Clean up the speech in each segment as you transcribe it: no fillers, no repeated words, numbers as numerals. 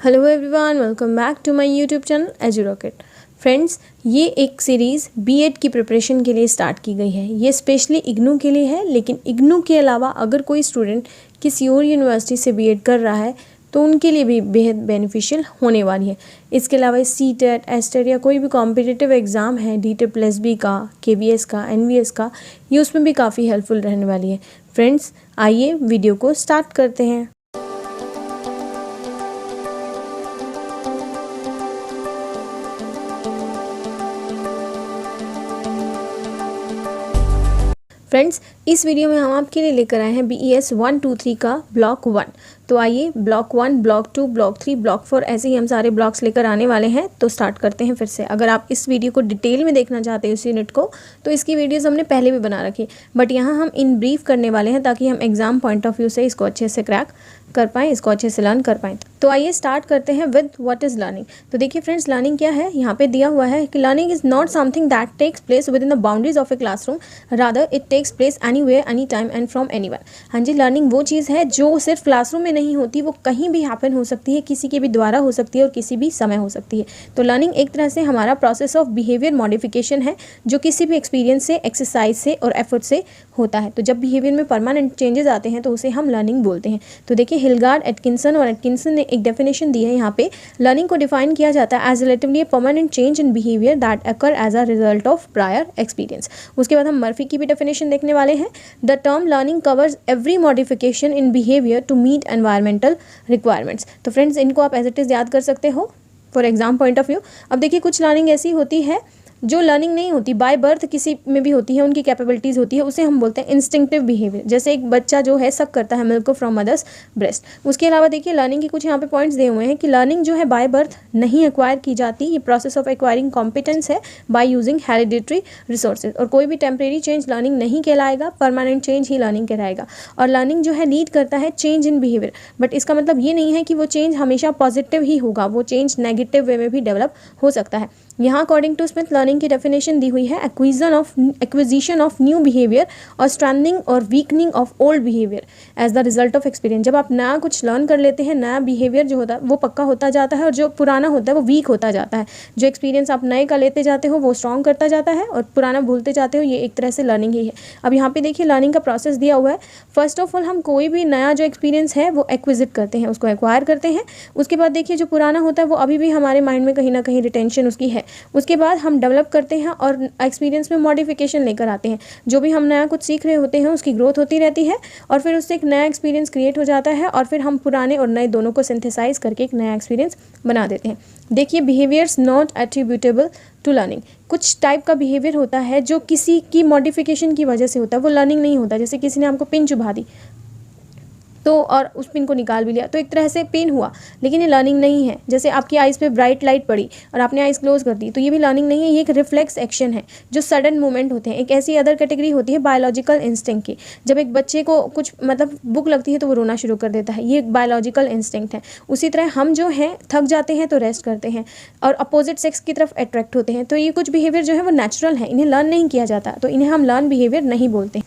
Hello everyone, welcome back to my YouTube channel Edurocket. Friends, ये एक series BEd की preparation के लिए स्टार्ट की गई है। ये स्पेशली इग्नू के लिए है, लेकिन इग्नू के अलावा अगर कोई स्टूडेंट किसी और यूनिवर्सिटी से बीएड कर रहा है तो उनके लिए भी बेहद बेनिफिशियल होने वाली है। इसके अलावा सीटेट, एस्टेट या कोई भी कॉम्पिटिटिव एग्ज़ाम है, DTET+B का, KVS का, NVS का, ये उसमें भी काफ़ी हेल्पफुल रहने वाली है। फ्रेंड्स, आइए वीडियो को स्टार्ट करते हैं। फ्रेंड्स, इस वीडियो में हम आपके लिए लेकर आए हैं BES 1, 2, 3 का ब्लॉक 1। तो आइए ब्लॉक 1, ब्लॉक 2, ब्लॉक 3, ब्लॉक 4 ऐसे ही हम सारे ब्लॉक्स लेकर आने वाले हैं। तो स्टार्ट करते हैं फिर से। अगर आप इस वीडियो को डिटेल में देखना चाहते हैं इस यूनिट को, तो इसकी वीडियोस हमने पहले भी बना रखी है, बट यहाँ हम इन ब्रीफ करने वाले हैं ताकि हम एग्जाम पॉइंट ऑफ व्यू से इसको अच्छे से क्रैक कर पाएँ, इसको अच्छे से लर्न कर पाएँ। तो आइए स्टार्ट करते हैं विद व्हाट इज़ लर्निंग। तो देखिए फ्रेंड्स, लर्निंग क्या है, यहाँ पे दिया हुआ है कि learning is not something that takes place within the boundaries of a classroom, rather it takes place anywhere, any time and from anyone. हाँ जी, लर्निंग वो चीज़ है जो सिर्फ क्लासरूम में नहीं होती, वो कहीं भी हैपन हो सकती है, किसी के भी द्वारा हो सकती है और किसी भी समय हो सकती है। तो लर्निंग एक तरह से हमारा प्रोसेस ऑफ बिहेवियर मॉडिफिकेशन है, जो किसी भी एक्सपीरियंस से, एक्सरसाइज से और एफर्ट से होता है। तो जब बिहेवियर में परमानेंट चेंजेस आते हैं तो उसे हम लर्निंग बोलते हैं। तो देखिए, हिलगार्ड, एटकिंसन और एटकिंसन ने एक डेफिनेशन दी है। यहाँ पे लर्निंग को डिफाइन किया जाता है as relatively permanent change in behaviour that occur as a result of prior experience. उसके बाद हम मर्फी की भी डेफिनेशन देखने वाले हैं। The term learning covers every modification in behaviour to meet environmental requirements. तो फ्रेंड्स, इनको आप एज इट इज़ याद कर सकते हो for exam point of view. अब देखिए, कुछ लर्निंग ऐसी होती है जो लर्निंग नहीं होती, बाय बर्थ किसी में भी होती है, उनकी कैपेबिलिटीज़ होती है, उसे हम बोलते हैं इंस्टिंक्टिव बिहेवियर। जैसे एक बच्चा जो है सक करता है मिल्क को फ्रॉम मदर्स ब्रेस्ट। उसके अलावा देखिए, लर्निंग के कुछ यहाँ पे पॉइंट्स दिए हुए हैं कि लर्निंग जो है बाय बर्थ नहीं एक्वायर की जाती, ये प्रोसेस ऑफ एक्वायरिंग कॉम्पिटेंस है बाय यूजिंग हेरिडिटरी रिसोर्सेज। और कोई भी टेम्परेरी चेंज लर्निंग नहीं कहलाएगा, परमानेंट चेंज ही लर्निंग कहलाएगा। और लर्निंग जो है लीड करता है चेंज इन बिहेवियर, बट इसका मतलब ये नहीं है कि वो चेंज हमेशा पॉजिटिव ही होगा, वो चेंज नेगेटिव वे में भी डेवलप हो सकता है। यहाँ अकॉर्डिंग टू स्मिथ, लर्निंग की डेफिनेशन दी हुई है एक्विजिशन ऑफ न्यू बिहेवियर और स्ट्रेंथनिंग और weakening of old behaviour as the result of experience. जब आप नया कुछ लर्न कर लेते हैं, नया बिहेवियर जो होता है वो पक्का होता जाता है और जो पुराना होता है वो वीक होता जाता है। जो एक्सपीरियंस आप नए का लेते जाते हो वो स्ट्रॉन्ग करता जाता है और पुराना भूलते जाते हो। ये एक तरह से लर्निंग ही है। अब यहाँ पे देखिए, लर्निंग का प्रोसेस दिया हुआ है। फर्स्ट ऑफ ऑल, हम कोई भी नया जो एक्सपीरियंस है वो एक्विजिट करते हैं, उसको एक्वायर करते हैं। उसके बाद देखिए, जो पुराना होता है वो अभी भी हमारे माइंड में कहीं ना कहीं रिटेंशन उसकी है। उसके बाद हम डेवलप करते हैं और एक्सपीरियंस में मॉडिफिकेशन लेकर आते हैं। जो भी हम नया कुछ सीख रहे होते हैं उसकी ग्रोथ होती रहती है और फिर उससे एक नया एक्सपीरियंस क्रिएट हो जाता है और फिर हम पुराने और नए दोनों को सिंथेसाइज करके एक नया एक्सपीरियंस बना देते हैं। देखिए, behaviours not attributable to learning. कुछ टाइप का बिहेवियर होता है जो किसी की मॉडिफिकेशन की वजह से होता है, वो लर्निंग नहीं होता। जैसे किसी ने हमको पिन चुभा दी तो और उस पिन को निकाल भी लिया, तो एक तरह से पेन हुआ, लेकिन ये लर्निंग नहीं है। जैसे आपकी आइज़ पे ब्राइट लाइट पड़ी और आपने आइज़ क्लोज कर दी, तो ये भी लर्निंग नहीं है, ये एक रिफ्लेक्स एक्शन है। जो सडन मूवमेंट होते हैं, एक ऐसी अदर कैटेगरी होती है बायोलॉजिकल इंस्टिंक्ट की। जब एक बच्चे को कुछ मतलब भूख लगती है तो वो रोना शुरू कर देता है, ये एक बायोलॉजिकल इंस्टिंक्ट है। उसी तरह हम जो हैं थक जाते हैं तो रेस्ट करते हैं और अपोजिट सेक्स की तरफ अट्रैक्ट होते हैं। तो ये कुछ बिहेवियर जो है वो नेचुरल है, इन्हें लर्न नहीं किया जाता, तो इन्हें हम लर्न बिहेवियर नहीं बोलते।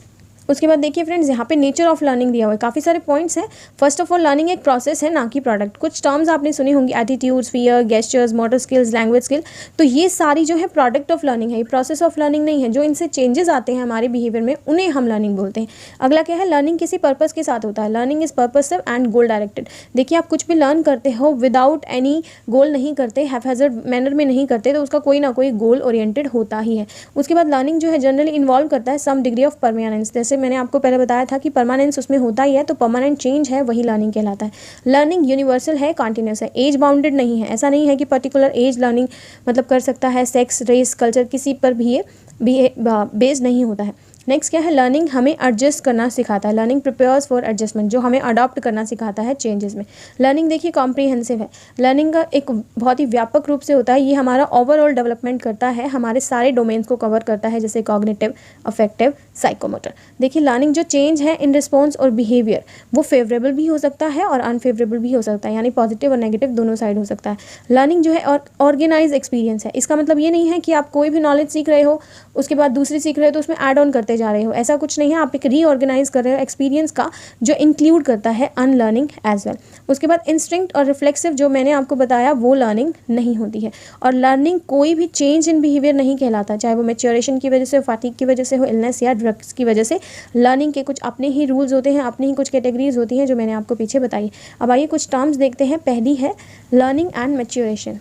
उसके बाद देखिए फ्रेंड्स, यहाँ पे नेचर ऑफ लर्निंग दिया हुआ है, काफ़ी सारे पॉइंट्स हैं। फर्स्ट ऑफ ऑल, लर्निंग एक प्रोसेस है, ना कि प्रोडक्ट। कुछ टर्म्स आपने सुनी होंगी, attitudes, fear, gestures, motor skills, language skill. तो ये सारी जो है प्रोडक्ट ऑफ लर्निंग है, ये प्रोसेस ऑफ लर्निंग नहीं है। जो इनसे चेंजेस आते हैं हमारे बिहेवियर में, उन्हें हम लर्निंग बोलते हैं। अगला क्या है, लर्निंग किसी पर्पज़ के साथ होता है। Learning is purposive and goal directed. देखिए, आप कुछ भी लर्न करते हो विदाउट एनी गोल नहीं करते, हैफेजर्ड मैनर में नहीं करते, तो उसका कोई ना कोई गोल ओरिएंटेड होता ही है। उसके बाद लर्निंग जो है जनरली इन्वॉल्व करता है सम डिग्री ऑफ परमानेंस। जैसे मैंने आपको पहले बताया था कि परमानेंस उसमें होता ही है, तो परमानेंट चेंज है वही लर्निंग कहलाता है। लर्निंग यूनिवर्सल है, कॉन्टिन्यूस है, एज बाउंडेड नहीं है। ऐसा नहीं है कि पर्टिकुलर एज लर्निंग मतलब कर सकता है, सेक्स, रेस, कल्चर किसी पर भी ये बेस्ड नहीं होता है। नेक्स्ट क्या है, लर्निंग हमें एडजस्ट करना सिखाता है। लर्निंग प्रिपेयर्स फॉर एडजस्टमेंट, जो हमें अडॉप्ट करना सिखाता है चेंजेस में। लर्निंग देखिए कॉम्प्रिहेंसिव है, लर्निंग का एक बहुत ही व्यापक रूप से होता है। ये हमारा ओवरऑल डेवलपमेंट करता है, हमारे सारे डोमेन्स को कवर करता है, जैसे कॉग्निटिव, अफेक्टिव, साइकोमोटर। देखिए, लर्निंग जो चेंज है इन रिस्पॉन्स और बिहेवियर, वो फेवरेबल भी हो सकता है और अनफेवरेबल भी हो सकता है, यानी पॉजिटिव और नेगेटिव दोनों साइड हो सकता है। लर्निंग जो है और ऑर्गेनाइज एक्सपीरियंस है। इसका मतलब ये नहीं है कि आप कोई भी नॉलेज सीख रहे हो, उसके बाद दूसरी सीख रहे हो तो उसमें ऐड ऑन करते करते जा रहे हो, ऐसा कुछ नहीं है। आप एक रीऑर्गेनाइज कर रहे हो एक्सपीरियंस का, जो इंक्लूड करता है अनलर्निंग एज वेल। उसके बाद इंस्टिंक्ट और रिफ्लेक्सिव जो मैंने आपको बताया वो लर्निंग नहीं होती है। और लर्निंग कोई भी चेंज इन बिहेवियर नहीं कहलाता, चाहे वो मैच्योरेशन की वजह से, फैटिग की वजह से हो, इलनेस या ड्रग्स की वजह से। लर्निंग के कुछ अपने ही रूल्स होते हैं, अपनी ही कुछ कैटेगरीज होती हैं जो मैंने आपको पीछे बताई। अब आइए कुछ टर्म्स देखते हैं। पहली है लर्निंग एंड मैच्योरेशन।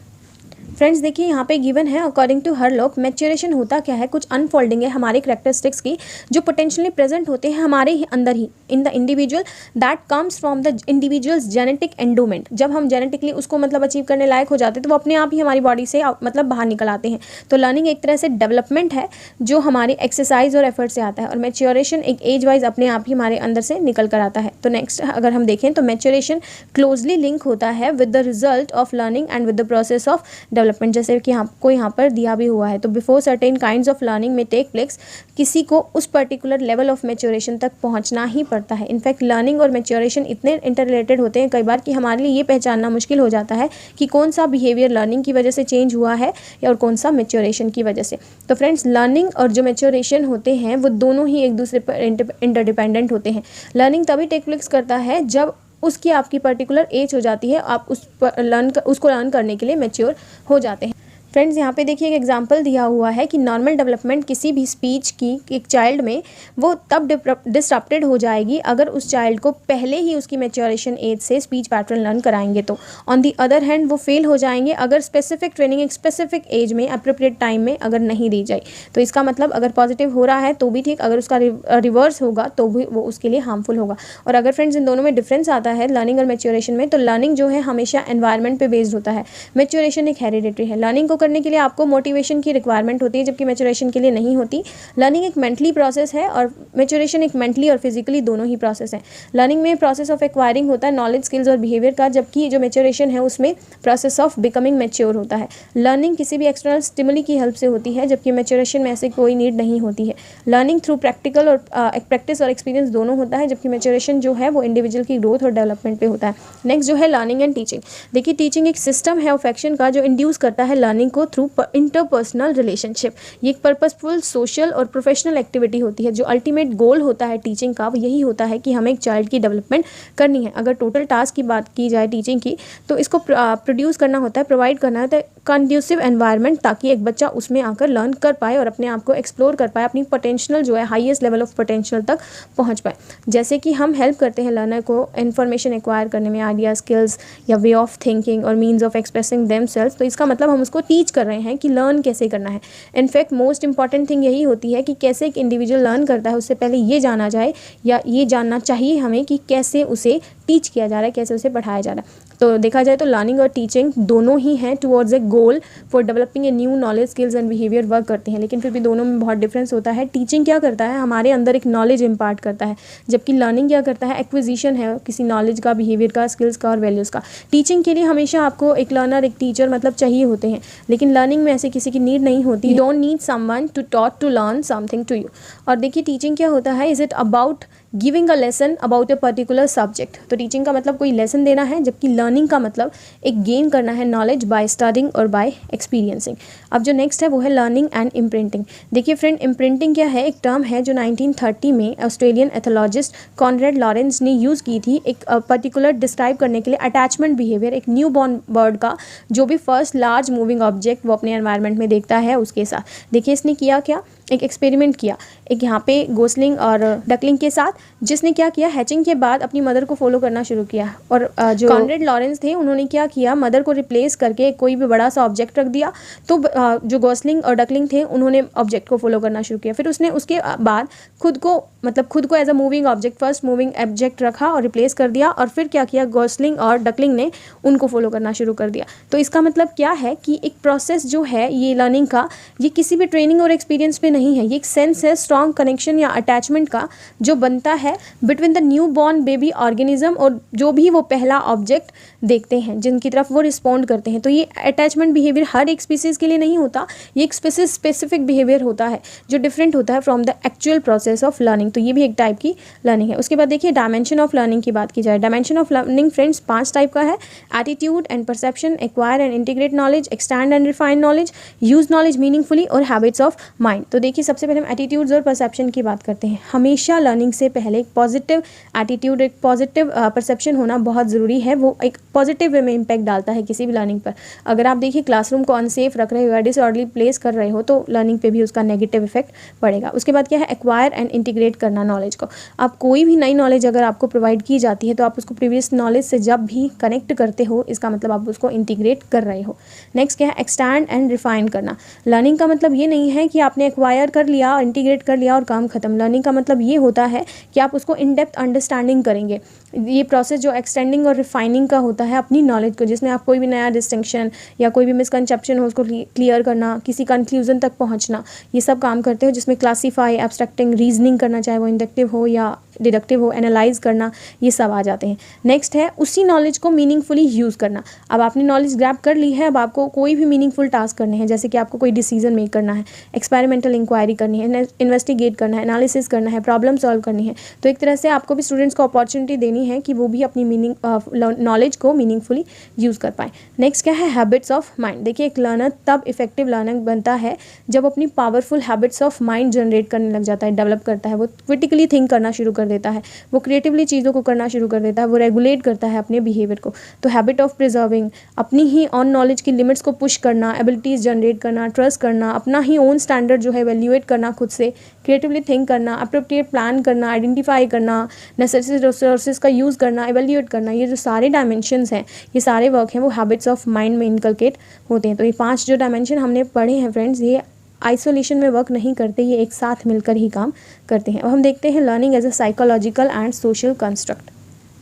फ्रेंड्स देखिए यहाँ पे गिवन है, अकॉर्डिंग टू हरलॉक मैच्योरेशन होता क्या है, कुछ अनफोल्डिंग है हमारे कैरेक्टरिस्टिक्स की जो पोटेंशियली प्रेजेंट होते हैं हमारे ही अंदर ही, in the individual, that comes from the individuals genetic endowment. जब हम जेनेटिकली उसको मतलब अचीव करने लायक हो जाते हैं तो वो अपने आप ही हमारी बॉडी से मतलब बाहर निकल आते हैं। तो लर्निंग एक तरह से डेवलपमेंट है जो हमारी एक्सरसाइज और एफर्ट से आता है, और मैच्योरेशन एक एज वाइज अपने आप ही हमारे अंदर से निकल कर आता है। तो नेक्स्ट अगर हम देखें तो मैच्योरेशन क्लोजली लिंक होता है with the result of learning and with the process of development, जैसे कि आपको यहाँ पर दिया भी हुआ है। तो before certain kinds of learning में टेक प्लेस, किसी को उस पर्टिकुलर लेवल ऑफ मैच्योरेशन तक पहुँचना ही पड़ता है। इनफैक्ट लर्निंग और मैच्योरेशन इतने इंटर रिलेटेड होते हैं कई बार कि हमारे लिए ये पहचानना मुश्किल हो जाता है कि कौन सा बिहेवियर लर्निंग की वजह से चेंज हुआ है और कौन सा मैच्योरेशन की वजह से। तो फ्रेंड्स लर्निंग और जो मैच्योरेशन होते हैं वो दोनों ही एक दूसरे पर इंटरडिपेंडेंट होते हैं। लर्निंग तभी टेक प्लेस करता है जब उसकी आपकी पर्टिकुलर एज हो जाती है, आप उसको लर्न करने के लिए मैच्योर हो जाते हैं। फ्रेंड्स यहाँ पे देखिए एक एग्जांपल दिया हुआ है कि नॉर्मल डेवलपमेंट किसी भी स्पीच की एक चाइल्ड में वो तब डिस्टर्प्टेड हो जाएगी अगर उस चाइल्ड को पहले ही उसकी मैच्योरेशन एज से स्पीच पैटर्न लर्न कराएंगे। तो ऑन दी अदर हैंड वो फेल हो जाएंगे अगर स्पेसिफिक ट्रेनिंग एक स्पेसिफिक एज में अप्रोप्रिएट टाइम में अगर नहीं दी जाए। तो इसका मतलब अगर पॉजिटिव हो रहा है तो भी ठीक, अगर उसका रिवर्स होगा तो भी वो उसके लिए हार्मफुल होगा। और अगर फ्रेंड्स इन दोनों में डिफरेंस आता है लर्निंग और मैच्योरेशन में, तो लर्निंग जो है हमेशा एनवायरनमेंट पे बेस्ड होता है, मैच्योरेशन एक हेरिडिटरी है। लर्निंग को करने के लिए आपको मोटिवेशन की रिक्वायरमेंट होती है जबकि मैच्योरेशन के लिए नहीं होती। लर्निंग एक मेंटली प्रोसेस है और मैच्योरेशन एक मेंटली और फिजिकली दोनों ही प्रोसेस है। लर्निंग में प्रोसेस ऑफ एक्वायरिंग होता है नॉलेज, स्किल्स और बिहेवियर का, जबकि जो मैच्योरेशन है उसमें प्रोसेस ऑफ बिकमिंग मैच्योर होता है। लर्निंग किसी भी एक्सटर्नल स्टिमुली की हेल्प से होती है जबकि मैच्योरेशन में ऐसे कोई नीड नहीं होती है। लर्निंग थ्रू प्रैक्टिकल और प्रैक्टिस और एक्सपीरियंस दोनों होता है, जबकि मैच्योरेशन जो है वो इंडिविजुअल की ग्रोथ और डेवलपमेंट पे होता है। नेक्स्ट जो है लर्निंग एंड टीचिंग। देखिए टीचिंग एक सिस्टम है ऑफ एक्शन का जो इंड्यूस करता है लर्निंग को थ्रू इंटरपर्सनल रिलेशनशिप। ये एक पर्पसफुल सोशल और प्रोफेशनल एक्टिविटी होती है। जो अल्टीमेट गोल होता है टीचिंग का वो यही होता है कि हमें एक चाइल्ड की डेवलपमेंट करनी है। अगर टोटल टास्क की बात की जाए टीचिंग की तो इसको प्रोड्यूस करना होता है, प्रोवाइड करना होता है कंड्यूसिव एनवायरनमेंट, ताकि एक बच्चा उसमें आकर लर्न कर पाए और अपने आप को एक्सप्लोर कर पाए, अपनी पोटेंशियल जो है हाईएस्ट लेवल ऑफ पोटेंशियल तक पहुंच पाए। जैसे कि हम हेल्प करते हैं लर्नर को इन्फॉर्मेशन एक्वायर करने में, आइडिया, स्किल्स या वे ऑफ थिंकिंग और मीन्स ऑफ एक्सप्रेसिंग देमसेल्फ, तो इसका मतलब हम उसको टीच कर रहे हैं कि लर्न कैसे करना है। इनफैक्ट मोस्ट इंपॉर्टेंट थिंग यही होती है कि कैसे एक इंडिविजुअल लर्न करता है उससे पहले ये जाना जाए या ये जानना चाहिए हमें कि कैसे उसे टीच किया जा रहा है, कैसे उसे पढ़ाया जा रहा है। तो देखा जाए तो लर्निंग और टीचिंग दोनों ही हैं towards a goal for developing a new knowledge, skills and behaviour work करते हैं, लेकिन फिर भी दोनों में बहुत डिफरेंस होता है। टीचिंग क्या करता है, हमारे अंदर एक नॉलेज इम्पार्ट करता है, जबकि लर्निंग क्या करता है, एक्विजिशन है किसी नॉलेज का, बिहेवियर का, स्किल्स का और वैल्यूज़ का। टीचिंग के लिए हमेशा आपको एक लर्नर, एक टीचर मतलब चाहिए होते हैं, लेकिन लर्निंग में ऐसे किसी की नीड नहीं होती। You don't need someone to taught to learn something to you. और देखिए टीचिंग क्या होता है, is it about giving a lesson about a particular subject. तो टीचिंग का मतलब कोई लेसन देना है, जबकि लर्निंग का मतलब एक गेन करना है नॉलेज बाय स्टडिंग और बाय एक्सपीरियंसिंग। अब जो नेक्स्ट है वो है लर्निंग एंड इम्प्रिंटिंग। देखिए फ्रेंड, इम्प्रिंटिंग क्या है, एक टर्म है जो 1930 में ऑस्ट्रेलियन एथोलॉजिस्ट कॉनरेड लॉरेंस ने यूज़ की थी एक पर्टिकुलर डिस्क्राइब करने के लिए अटैचमेंट बिहेवियर एक न्यू बॉर्न बर्ड का, जो भी फर्स्ट लार्ज मूविंग ऑब्जेक्ट वो अपने एनवायरनमेंट में देखता है उसके साथ। देखिए इसने किया क्या, एक एक्सपेरिमेंट किया एक यहाँ पे गोसलिंग और डकलिंग के साथ, जिसने क्या किया, हैचिंग के बाद अपनी मदर को फॉलो करना शुरू किया। और जो कॉनरेड लॉरेंस थे उन्होंने क्या किया, मदर को रिप्लेस करके कोई भी बड़ा सा ऑब्जेक्ट रख दिया। तो जो गोसलिंग और डकलिंग थे उन्होंने ऑब्जेक्ट को फॉलो करना शुरू किया। फिर उसने उसके बाद खुद को as a moving object, first moving object रखा और रिप्लेस कर दिया। और फिर क्या किया, गोसलिंग और डकलिंग ने उनको फॉलो करना शुरू कर दिया। तो इसका मतलब क्या है कि एक प्रोसेस जो है ये लर्निंग का, ये किसी भी ट्रेनिंग और एक्सपीरियंस पे नहीं है, ये एक सेंस है स्ट्रॉन्ग कनेक्शन या अटैचमेंट का जो बनता है between the new born baby organism और जो भी वो पहला ऑब्जेक्ट देखते हैं जिनकी तरफ वो रिस्पॉन्ड करते हैं। तो ये अटैचमेंट बिहेवियर हर एक स्पीसीज के लिए नहीं होता, ये एक स्पेसिफिक बिहेवियर होता है जो डिफरेंट होता है from the actual process of learning. तो ये भी एक टाइप की लर्निंग है। उसके बाद देखिए डायमेंशन ऑफ लर्निंग की बात की जाए, dimension of learning friends 5 type का है। Attitude and perception, acquire and integrate knowledge, extend and refine knowledge, use knowledge meaningfully और हैबिट्स ऑफ माइंड। तो देखिए देखिए सबसे पहले हम एटीट्यूड्स और परसेप्शन की बात करते हैं। हमेशा लर्निंग से पहले एक पॉजिटिव एटीट्यूड, एक पॉजिटिव परसेप्शन होना बहुत ज़रूरी है। वो एक पॉजिटिव वे में इम्पैक्ट डालता है किसी भी लर्निंग पर। अगर आप देखिए क्लासरूम को अनसेफ रख रहे हो या डिसऑर्डरली प्लेस कर रहे हो तो लर्निंग पे भी उसका नेगेटिव इफेक्ट पड़ेगा। उसके बाद क्या है, एक्वायर एंड इंटीग्रेट करना नॉलेज को। आप कोई भी नई नॉलेज अगर आपको प्रोवाइड की जाती है तो आप उसको प्रीवियस नॉलेज से जब भी कनेक्ट करते हो, इसका मतलब आप उसको इंटीग्रेट कर रहे हो। नेक्स्ट क्या है, एक्सटैंड एंड रिफाइन करना। लर्निंग का मतलब ये नहीं है कि आपने एक्वायर कर लिया, इंटीग्रेट कर लिया और काम खत्म। लर्निंग का मतलब ये होता है कि आप उसको इन डेप्थ अंडरस्टैंडिंग करेंगे। ये प्रोसेस जो एक्सटेंडिंग और रिफाइनिंग का होता है अपनी नॉलेज को, जिसमें आप कोई भी नया डिस्टिंक्शन या कोई भी मिसकंसेप्शन हो उसको क्लियर करना, किसी कंक्लूजन तक पहुंचना, ये सब काम करते हो। जिसमें क्लासीफाई, एब्स्ट्रैक्टिंग, रीजनिंग करना, चाहे वो इंडक्टिव हो या डिडक्टिव हो, एनालाइज करना, ये सब आ जाते हैं। नेक्स्ट है उसी नॉलेज को मीनिंगफुली यूज़ करना। अब आपने नॉलेज ग्रैब कर ली है, अब आपको कोई भी मीनिंगफुल टास्क करने हैं, जैसे कि आपको कोई डिसीजन मेक करना है, एक्सपेरिमेंटल इंक्वायरी करनी है, इन्वेस्टिगेट करना है, एनालिसिस करना है, प्रॉब्लम सॉल्व करनी है। तो एक तरह से आपको भी स्टूडेंट्स को अपॉर्चुनिटी देनी है कि वो भी अपनी नॉलेज को मीनिंगफुली यूज़ कर पाए। नेक्स्ट क्या है, हैबिट्स ऑफ माइंड। देखिए एक लर्नर तब इफेक्टिव लर्नर बनता है जब अपनी powerful habits of mind generate करने लग जाता है, डेवलप करता है। वो क्रिटिकली थिंक करना शुरू कर देता है, वो क्रिएटिवली चीज़ों को करना शुरू कर देता है, वो रेगुलेट करता है अपने बिहेवियर को। तो हैबिट ऑफ प्रिजर्विंग, अपनी ही ऑन नॉलेज की लिमिट्स को पुश करना, एबिलिटीज़ जनरेट करना, ट्रस्ट करना, अपना ही ओन स्टैंडर्ड जो है एवेल्यूएट करना खुद से, क्रिएटिवली थिंक करना, अप्रोप्रिएट प्लान करना, आइडेंटिफाई करना, नेसेसरी रिसोर्सेज का यूज़ करना, एवेल्यूएट करना, ये जो सारे डायमेंशंस हैं, ये सारे वर्क हैं वो हैबिट्स ऑफ माइंड में इनकलकेट होते हैं। तो ये 5 जो डायमेंशन हमने पढ़े हैं फ्रेंड्स, ये आइसोलेशन में वर्क नहीं करते, ये एक साथ मिलकर ही काम करते हैं। अब हम देखते हैं learning as a psychological and social construct.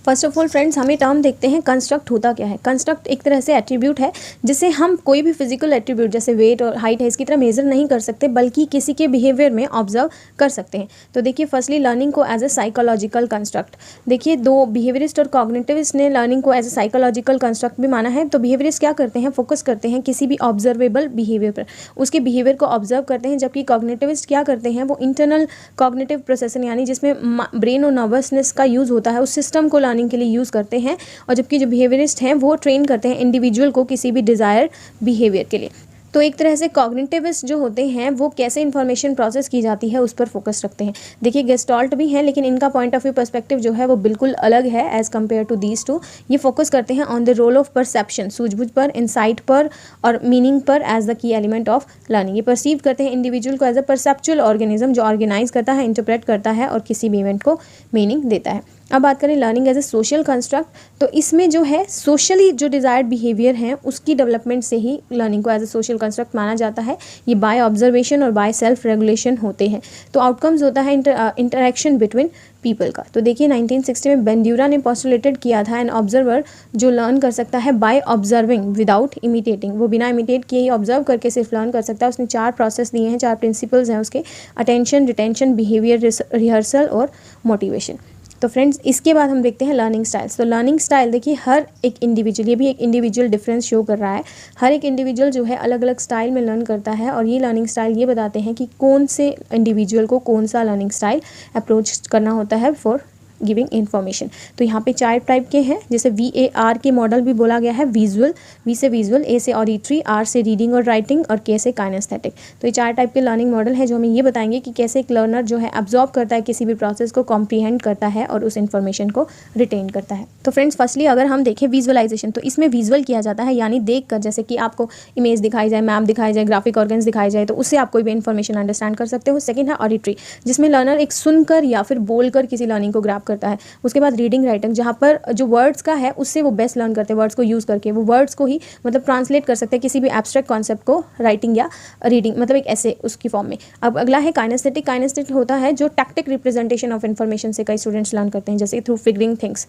First of all friends हम ये टर्म देखते हैं, कंस्ट्रक्ट होता क्या है। कंस्ट्रक्ट एक तरह से एट्रीब्यूट है जिसे हम कोई भी फिजिकल एट्रीब्यूट जैसे वेट और हाइट है इसकी तरह मेजर नहीं कर सकते, बल्कि किसी के बिहेवियर में ऑब्जर्व कर सकते हैं। तो देखिए फर्स्टली लर्निंग को एज ए साइकोलॉजिकल कंस्ट्रक्ट, देखिए दो बिहेवियरिस्ट और कॉग्निटिविस्ट ने लर्निंग को एज ए साइकोलॉजिकल कंस्ट्रक्ट भी माना है। तो बिहेवियरिस्ट क्या करते हैं, फोकस करते हैं किसी भी ऑब्जर्वेबल बिहेवियर पर, उसके बिहेवियर को ऑब्जर्व करते हैं, जबकि कॉग्निटिविस्ट क्या करते हैं, वो इंटरनल कॉग्निटिव प्रोसेसिंग यानी जिसमें ब्रेन और नर्वसनेस का यूज़ होता है, उस सिस्टम को लर्निंग के लिए यूज़ करते हैं। और जबकि जो बिहेवियरिस्ट हैं वो ट्रेन करते हैं इंडिविजुअल को किसी भी डिज़ायर बिहेवियर के लिए। तो एक तरह से कॉग्निटिविस्ट जो होते हैं वो कैसे इन्फॉर्मेशन प्रोसेस की जाती है उस पर फोकस रखते हैं। देखिए गेस्टाल्ट भी हैं, लेकिन इनका पॉइंट ऑफ व्यू पर्सपेक्टिव जो है वो बिल्कुल अलग है as compare to these two. ये फोकस करते हैं on the role of perception, सूझबूझ पर, इंसाइट पर और मीनिंग पर as the key element of learning. ये परसीव करते हैं इंडिविजुअल को एज अ परसेप्चुअल ऑर्गेनिज्म जो ऑर्गेनाइज करता है, इंटरप्रेट करता है और किसी भी इवेंट को मीनिंग देता है। अब बात करें learning as a social construct, तो इसमें जो है सोशली जो डिज़ायर्ड बिहेवियर हैं उसकी डेवलपमेंट से ही लर्निंग को एज ए सोशल कंस्ट्रक्ट माना जाता है। ये बाय ऑब्जर्वेशन और बाय सेल्फ रेगुलेशन होते हैं। तो आउटकम्स होता है इंटरेक्शन बिटवीन पीपल का। तो देखिए 1960 में बेंड्यूरा ने पोस्टुलेटेड किया था, एन ऑब्जर्वर जो लर्न कर सकता है बाय ऑब्जर्विंग विदाउट इमिटेटिंग, वो बिना इमिटेट किए ही ऑब्जर्व करके सिर्फ लर्न कर सकता है। उसने 4 प्रोसेस दिए हैं, 4 प्रिंसिपल्स हैं उसके, अटेंशन, रिटेंशन, बिहेवियर, रिहर्सल और मोटिवेशन। तो फ्रेंड्स इसके बाद हम देखते हैं लर्निंग स्टाइल्स। तो लर्निंग स्टाइल देखिए हर एक इंडिविजुअल, ये भी एक इंडिविजुअल डिफरेंस शो कर रहा है। हर एक इंडिविजुअल जो है अलग अलग स्टाइल में लर्न करता है, और ये लर्निंग स्टाइल ये बताते हैं कि कौन से इंडिविजुअल को कौन सा लर्निंग स्टाइल अप्रोच करना होता है फॉर गिविंग इन्फॉर्मेशन। तो यहाँ पे 4 टाइप के हैं, जैसे VAR के मॉडल भी बोला गया है, विजुअल, V से विजुअल, A से ऑडिटरी, R से रीडिंग और राइटिंग और K से काइनेस्थेटिक। तो ये 4 टाइप के लर्निंग मॉडल है जो हमें ये बताएंगे कि कैसे एक लर्नर जो है अब्जॉर्ब करता है किसी भी प्रोसेस को, कॉम्प्रीहेंड करता है और उस इन्फॉर्मेशन को रिटेन करता है। तो फ्रेंड्स फर्स्टली अगर हम देखें विजुअलाइजेशन, तो इसमें विजुअल किया जाता है, यानी देख कर, जैसे कि आपको इमेज दिखाई जाए, मैप दिखाई जाए, ग्राफिक ऑर्गन्स दिखाई जाए, तो उससे आप कोई भी इन्फॉर्मेशन अंडरस्टैंड कर सकते हो। सेकंड है ऑडिटरी, जिसमें लर्नर एक सुनकर या फिर बोलकर किसी लर्निंग को ग्रैब करता है। उसके बाद रीडिंग, राइटिंग, जहाँ पर जो वर्ड्स का है उससे वो बेस्ट लर्न करते हैं, वर्ड्स को यूज़ करके वो वर्ड्स को ही मतलब ट्रांसलेट कर सकते हैं किसी भी एब्स्ट्रैक्ट कॉन्सेप्ट को राइटिंग या रीडिंग, मतलब एक ऐसे उसकी फॉर्म में। अब अगला है काइनेस्थेटिक। काइनेस्थेटिक होता है जो टैक्टिक रिप्रेजेंटेशन ऑफ इन्फॉर्मेशन से कई स्टूडेंट्स लर्न करते हैं, जैसे थ्रू फिगरिंग थिंग्स,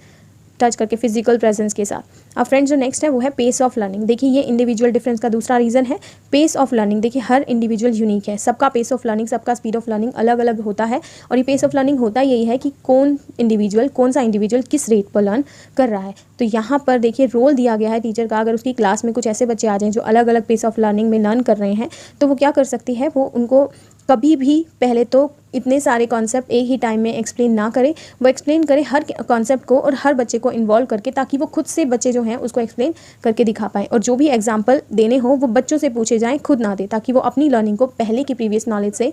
टच करके, फिजिकल प्रेजेंस के साथ। अब फ्रेंड्स जो नेक्स्ट है वो है पेस ऑफ लर्निंग। देखिए ये इंडिविजुअल डिफरेंस का दूसरा रीज़न है, पेस ऑफ लर्निंग। देखिए हर इंडिविजुअल यूनिक है, सबका पेस ऑफ लर्निंग, सबका स्पीड ऑफ लर्निंग अलग अलग होता है। और ये पेस ऑफ लर्निंग होता यही है कि कौन सा इंडिविजुअल किस रेट पर लर्न कर रहा है। तो यहाँ पर देखिए रोल दिया गया है टीचर का, अगर उसकी क्लास में कुछ ऐसे बच्चे आ जाएँ जो अलग अलग पेस ऑफ लर्निंग में लर्न कर रहे हैं, तो वो क्या कर सकती है, वो उनको कभी भी पहले तो इतने सारे कॉन्सेप्ट एक ही टाइम में एक्सप्लेन ना करे, वो एक्सप्लेन करे हर कॉन्सेप्ट को और हर बच्चे को इन्वॉल्व करके, ताकि वो खुद से बच्चे जो हैं उसको एक्सप्लेन करके दिखा पाएँ। और जो भी एग्जाम्पल देने हो वो बच्चों से पूछे जाएँ, खुद ना दे, ताकि वो अपनी लर्निंग को पहले की प्रीवियस नॉलेज से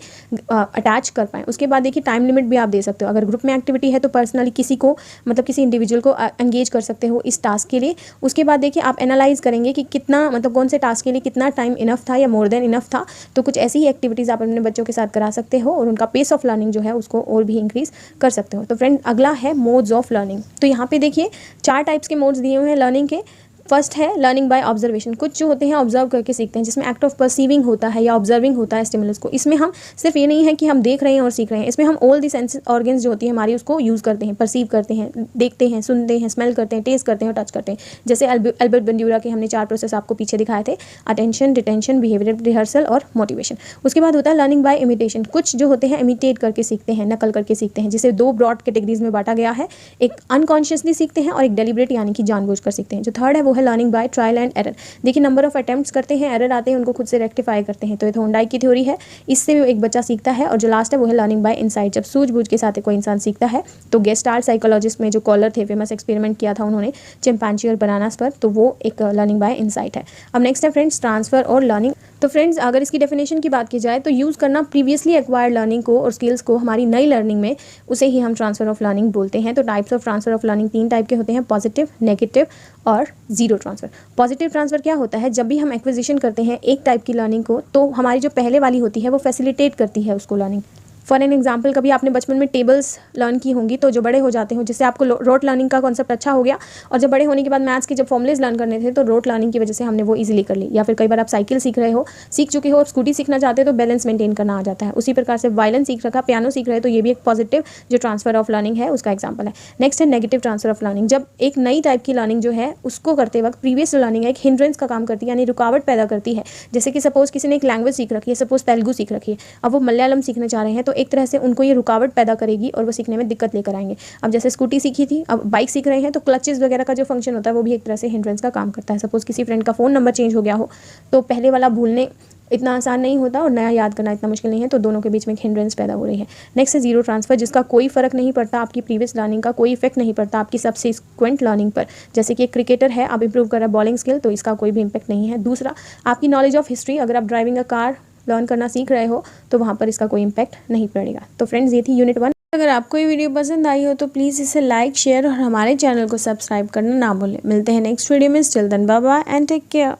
अटैच कर पाएँ। उसके बाद देखिए टाइम लिमिट भी आप दे सकते हो। अगर ग्रुप में एक्टिविटी है तो पर्सनली किसी को, मतलब किसी इंडिविजुअल को एंगेज कर सकते हो इस टास्क के लिए। उसके बाद देखिए आप एनालाइज करेंगे कि कितना, मतलब कौन से टास्क के लिए कितना टाइम इनफ था या मोर देन इनफ था। तो कुछ ऐसी ही एक्टिविटीज़ आप अपने बच्चों के साथ करा सकते हो और उनका पेस ऑफ लर्निंग जो है उसको और भी इंक्रीज कर सकते हो। तो फ्रेंड अगला है मोड्स ऑफ लर्निंग। तो यहाँ पे देखिए 4 टाइप्स के मोड्स दिए हुए हैं लर्निंग के। फर्स्ट है लर्निंग बाय ऑब्जर्वेशन। कुछ जो होते हैं ऑब्जर्व करके सीखते हैं, जिसमें एक्ट ऑफ परसीविंग होता है या ऑब्जर्विंग होता है स्टिमुलस को। इसमें हम सिर्फ ये नहीं है कि हम देख रहे हैं और सीख रहे हैं, इसमें हम ऑल दी सेंस ऑर्गन्स जो होती है हमारी उसको यूज़ करते हैं, परसीव करते हैं, देखते हैं, सुनते हैं, स्मेल करते हैं, टेस्ट करते हैं और टच करते हैं। जैसे अल्बर्ट बंड्यूरा के हमने 4 प्रोसेस आपको पीछे दिखाए थे, अटेंशन, डिटेंशन, बिहेवियर रिहर्सल और मोटिवेशन। उसके बाद होता है लर्निंग बाय इमिटेशन। कुछ जो होते हैं इमिटेट करके सीखते हैं, नकल करके सीखते हैं, जिसे 2 ब्रॉड कैटेगरीज में बांटा गया है। एक अनकॉन्शियसली सीखते हैं और एक डेलिब्रेट यानी कि जानबूझ कर सीखते हैं। जो थर्ड है वो है learning by trial and error. देखिए नंबर ऑफ अटेम्प्ट्स करते हैं, एरर आते हैं, उनको खुद से रेक्टिफाई करते हैं। तो ये थॉर्नडाइक की थ्योरी है, इससे भी एक बच्चा सीखता है। और जो लास्ट है वो है लर्निंग बाय इनसाइट। जब सूझबूझ के साथ कोई इंसान सीखता है, तो गेस्टाल्ट साइकोलॉजिस्ट में जो कॉलर थे, फेमस एक्सपेरिमेंट किया था उन्होंने चिंपैंजी और बनानास पर, तो वो एक लर्निंग बाय इनसाइट है। अब नेक्स्ट है फ्रेंड्स ट्रांसफर और लर्निंग। तो फ्रेंड्स अगर इसकी डेफिनेशन की बात की जाए तो यूज़ करना प्रीवियसली एक्वायर्ड लर्निंग को और स्किल्स को हमारी नई लर्निंग में, उसे ही हम ट्रांसफर ऑफ लर्निंग बोलते हैं। तो types of transfer of learning 3 type के होते हैं, पॉजिटिव, नेगेटिव और जीरो ट्रांसफर। पॉजिटिव ट्रांसफर क्या होता है? जब भी हम एक्विजिशन करते हैं एक टाइप की लर्निंग को, तो हमारी जो पहले वाली होती है वो फैसिलिटेट करती है उसको लर्निंग। फॉर एन एग्जाम्पल, कभी आपने बचपन में टेबल्स लर्न की होंगी, तो जो बड़े हो जाते हो, जिससे आपको रोट लर्निंग का कॉन्सेप्ट अच्छा हो गया, और जब बड़े होने के बाद मैथ्स के जब फॉर्मुलेज लर्न करने थे तो रोट लर्निंग की वजह से हमने वो इजीली कर ली। या फिर कई बार आप साइकिल सीख रहे हो, सीख चुके हो और स्कूटी सीखना चाहते हो तो बैलेंस मेंटेन करना आ जाता है। उसी प्रकार से वायलिन सीख रखा, पियानो सीख रहे, तो ये भी एक पॉजिटिव जो ट्रांसफर ऑफ लर्निंग है उसका एग्जाम्पल है। नेक्स्ट है नेगेटिव ट्रांसफर ऑफ लर्निंग। जब एक नई टाइप की लर्निंग जो है उसको करते वक्त प्रीवियस लर्निंग एक हिंड्रेंस का काम करती है, यानी रुकावट पैदा करती है। जैसे कि सपोज किसी ने एक लैंग्वेज सीख रखी है, सपोज तेलुगु सीख रखी है, अब वो मलयालम सीखना चाह रहे हैं, तो एक तरह से उनको ये रुकावट पैदा करेगी और वो सीखने में दिक्कत लेकर आएंगे। अब जैसे स्कूटी सीखी थी, अब बाइक सीख रहे हैं, तो क्लचेस वगैरह का जो फंक्शन होता है वो भी एक तरह से हिंड्रेंस का काम करता है। सपोज किसी फ्रेंड का फ़ोन नंबर चेंज हो गया हो, तो पहले वाला भूलने इतना आसान नहीं होता और नया याद करना इतना मुश्किल नहीं है, तो दोनों के बीच में एक हिंड्रेंस पैदा हो रही है। नेक्स्ट है जीरो ट्रांसफर, जिसका कोई फर्क नहीं पड़ता, आपकी प्रीवियस लर्निंग का कोई इफेक्ट नहीं पड़ता आपकी सबसिक्वेंट लर्निंग पर। जैसे कि एक क्रिकेटर है, आप इंप्रूव कर रहे हैं बॉलिंग स्किल, तो इसका कोई भी इम्पैक्ट नहीं है। दूसरा, आपकी नॉलेज ऑफ हिस्ट्री, अगर आप ड्राइविंग अ कार लर्न करना सीख रहे हो तो वहाँ पर इसका कोई इम्पैक्ट नहीं पड़ेगा। तो फ्रेंड्स ये थी यूनिट 1। अगर आपको ये वीडियो पसंद आई हो तो प्लीज़ इसे लाइक, शेयर और हमारे चैनल को सब्सक्राइब करना ना भूलें। मिलते हैं नेक्स्ट वीडियो में। Still then bye bye and take care.